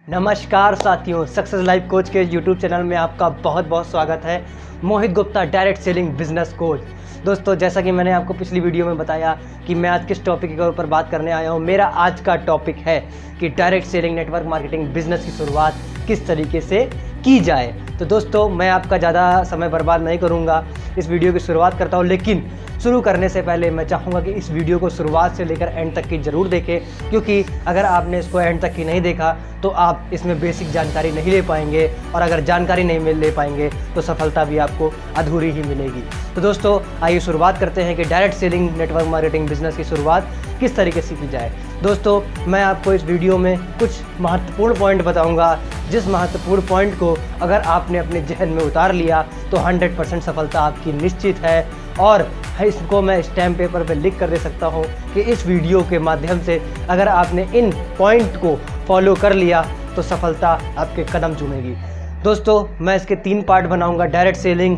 नमस्कार साथियों, success life coach के यूट्यूब चैनल में आपका बहुत बहुत स्वागत है। Mohit Gupta, direct selling business coach. दोस्तों, जैसा कि मैंने आपको पिछली वीडियो में बताया कि मैं आज किस टॉपिक के ऊपर बात करने आया हूं। मेरा आज का टॉपिक है कि direct selling network marketing business की शुरुआत किस तरीके से की जाए। तो दोस्तों, मैं आपका ज़्यादा समय बर्बाद नहीं करूँगा, इस वीडियो की शुरुआत करता हूँ। लेकिन शुरू करने से पहले मैं चाहूँगा कि इस वीडियो को शुरुआत से लेकर एंड तक की ज़रूर देखें, क्योंकि अगर आपने इसको एंड तक की नहीं देखा तो आप इसमें बेसिक जानकारी नहीं ले पाएंगे, और अगर जानकारी नहीं ले पाएंगे तो सफलता भी आपको अधूरी ही मिलेगी। तो दोस्तों, आइए शुरुआत करते हैं कि direct selling network marketing business की शुरुआत किस तरीके से की जाए। दोस्तों, मैं आपको इस वीडियो में कुछ महत्वपूर्ण पॉइंट बताऊंगा, जिस महत्वपूर्ण पॉइंट को अगर आपने अपने जहन में उतार लिया तो 100% सफलता आपकी निश्चित है। और इसको मैं स्टैम्प पेपर पे लिख कर दे सकता हूँ कि इस वीडियो के माध्यम से अगर आपने इन पॉइंट को फॉलो कर लिया तो सफलता आपके कदम चूमेगी। दोस्तों, मैं इसके 3 पार्ट बनाऊंगा। डायरेक्ट सेलिंग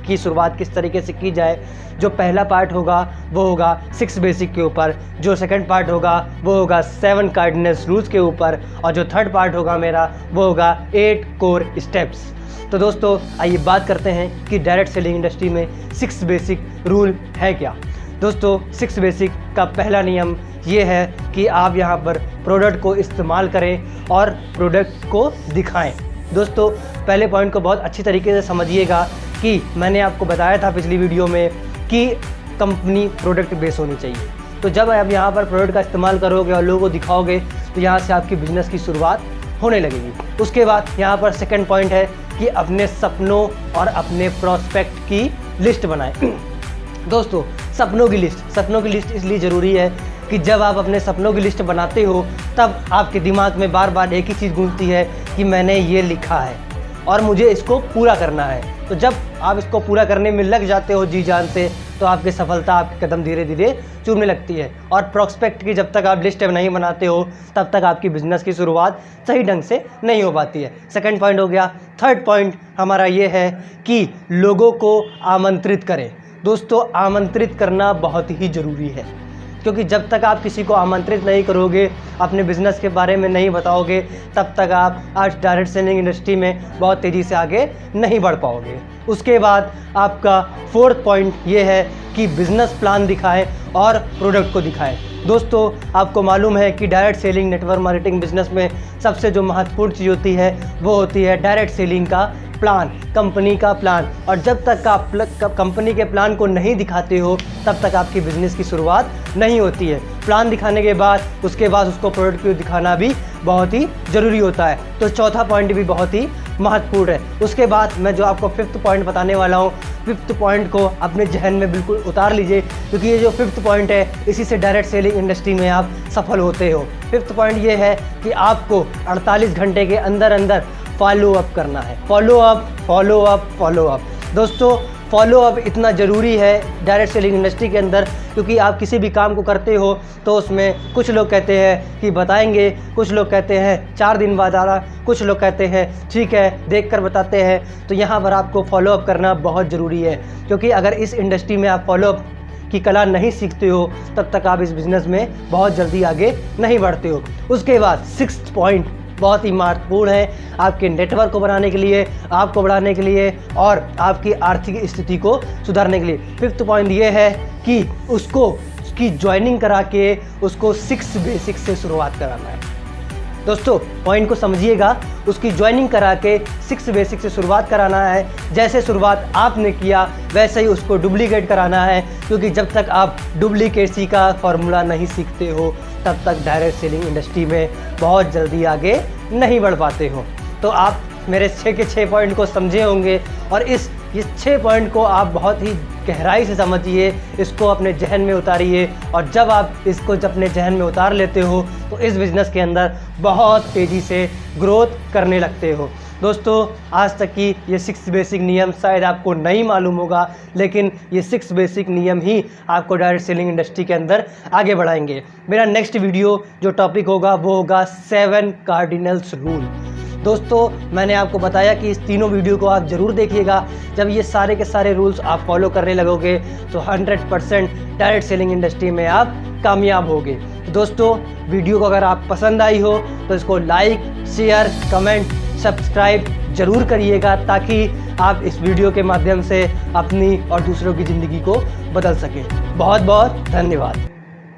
की शुरुआत किस तरीके से की जाए। जो पहला पार्ट होगा वो होगा 6 बेसिक के ऊपर, जो सेकंड पार्ट होगा वो होगा 7 कार्डिनल रूल्स के ऊपर, और जो थर्ड पार्ट होगा मेरा वो होगा 8 कोर स्टेप्स। तो दोस्तों, आइए बात करते हैं कि डायरेक्ट सेलिंग इंडस्ट्री में 6 बेसिक रूल है क्या। दोस्तों, 6 बेसिक का पहला नियम ये है कि आप यहाँ पर प्रोडक्ट को इस्तेमाल करें और प्रोडक्ट को दिखाएं। दोस्तों, पहले पॉइंट को बहुत अच्छी तरीके से समझिएगा कि मैंने आपको बताया था पिछली वीडियो में कि कंपनी प्रोडक्ट बेस होनी चाहिए। तो जब आप यहाँ पर प्रोडक्ट का इस्तेमाल करोगे और लोगों को दिखाओगे तो यहाँ से आपकी बिजनेस की शुरुआत होने लगेगी। उसके बाद यहाँ पर सेकंड पॉइंट है कि अपने सपनों और अपने प्रोस्पेक्ट की लिस्ट बनाएं। दोस्तों, सपनों की लिस्ट इसलिए ज़रूरी है कि जब आप अपने सपनों की लिस्ट बनाते हो तब आपके दिमाग में बार बार एक ही चीज़ गूंजती है कि मैंने ये लिखा है और मुझे इसको पूरा करना है। तो जब आप इसको पूरा करने में लग जाते हो जी जान से, तो आपकी सफलता आपके कदम धीरे धीरे चूमने लगती है। और प्रोस्पेक्ट की जब तक आप लिस्ट नहीं बनाते हो तब तक आपकी बिजनेस की शुरुआत सही ढंग से नहीं हो पाती है। सेकंड पॉइंट हो गया। थर्ड पॉइंट हमारा ये है कि लोगों को आमंत्रित करें। दोस्तों, आमंत्रित करना बहुत ही ज़रूरी है, क्योंकि जब तक आप किसी को आमंत्रित नहीं करोगे, अपने बिजनेस के बारे में नहीं बताओगे, तब तक आप आज डायरेक्ट सेलिंग इंडस्ट्री में बहुत तेज़ी से आगे नहीं बढ़ पाओगे। उसके बाद आपका 4th पॉइंट ये है कि बिजनेस प्लान दिखाएं और प्रोडक्ट को दिखाएं। दोस्तों, आपको मालूम है कि direct selling network marketing business में सबसे जो महत्वपूर्ण चीज़ होती है वो होती है डायरेक्ट सेलिंग का प्लान, कंपनी का प्लान। और जब तक आप कंपनी के प्लान को नहीं दिखाते हो तब तक आपकी बिजनेस की शुरुआत नहीं होती है। प्लान दिखाने के बाद उसके बाद उसको प्रोडक्ट को दिखाना भी बहुत ही ज़रूरी होता है। तो चौथा पॉइंट भी बहुत ही महत्वपूर्ण है। उसके बाद मैं जो आपको 5th पॉइंट बताने वाला हूँ, 5th पॉइंट को अपने जहन में बिल्कुल उतार लीजिए, क्योंकि ये जो 5th पॉइंट है इसी से डायरेक्ट सेलिंग इंडस्ट्री में आप सफल होते हो। 5th पॉइंट ये है कि आपको 48 घंटे के अंदर अंदर फॉलो अप करना है। Follow up. दोस्तों, फॉलो अप इतना ज़रूरी है डायरेक्ट सेलिंग इंडस्ट्री के अंदर, क्योंकि आप किसी भी काम को करते हो तो उसमें कुछ लोग कहते हैं कि बताएंगे, कुछ लोग कहते हैं 4 दिन बाद आना, कुछ लोग कहते हैं ठीक है देखकर बताते हैं। तो यहाँ पर आपको फॉलो अप करना बहुत ज़रूरी है, क्योंकि अगर इस इंडस्ट्री में आप फॉलो अप की कला नहीं सीखते हो तब तक आप इस बिज़नेस में बहुत जल्दी आगे नहीं बढ़ते हो। उसके बाद 6th पॉइंट बहुत ही महत्वपूर्ण है आपके नेटवर्क को बनाने के लिए, आपको बढ़ाने के लिए और आपकी आर्थिक स्थिति को सुधारने के लिए। 5th पॉइंट ये है कि उसकी ज्वाइनिंग करा के उसको 6 बेसिक से शुरुआत कराना है। दोस्तों, पॉइंट को समझिएगा, उसकी ज्वाइनिंग करा के 6 बेसिक से शुरुआत कराना है। जैसे शुरुआत आपने किया वैसे ही उसको डुप्लीकेट कराना है, क्योंकि जब तक आप डुप्लीकेसी का फॉर्मूला नहीं सीखते हो तब तक डायरेक्ट सेलिंग इंडस्ट्री में बहुत जल्दी आगे नहीं बढ़ पाते हो। तो आप मेरे 6 के 6 पॉइंट को समझे होंगे, और इस 6 पॉइंट को आप बहुत ही गहराई से समझिए, इसको अपने जहन में उतारिए। और जब आप इसको अपने जहन में उतार लेते हो तो इस बिज़नेस के अंदर बहुत तेज़ी से ग्रोथ करने लगते हो। दोस्तों, आज तक की ये 6 बेसिक नियम शायद आपको नहीं मालूम होगा, लेकिन ये 6 बेसिक नियम ही आपको डायरेक्ट सेलिंग इंडस्ट्री के अंदर आगे बढ़ाएंगे। मेरा नेक्स्ट वीडियो जो टॉपिक होगा वो होगा 7 कार्डिनल्स रूल। दोस्तों मैंने आपको बताया कि इस तीनों वीडियो को आप ज़रूर देखिएगा। जब ये सारे के सारे रूल्स आप फॉलो करने लगोगे तो 100% डायरेक्ट सेलिंग इंडस्ट्री में आप कामयाब होगे। तो दोस्तों वीडियो को अगर आप पसंद आई हो तो इसको लाइक, शेयर, कमेंट, सब्सक्राइब ज़रूर करिएगा, ताकि आप इस वीडियो के माध्यम से अपनी और दूसरों की ज़िंदगी को बदल सकें। बहुत बहुत धन्यवाद।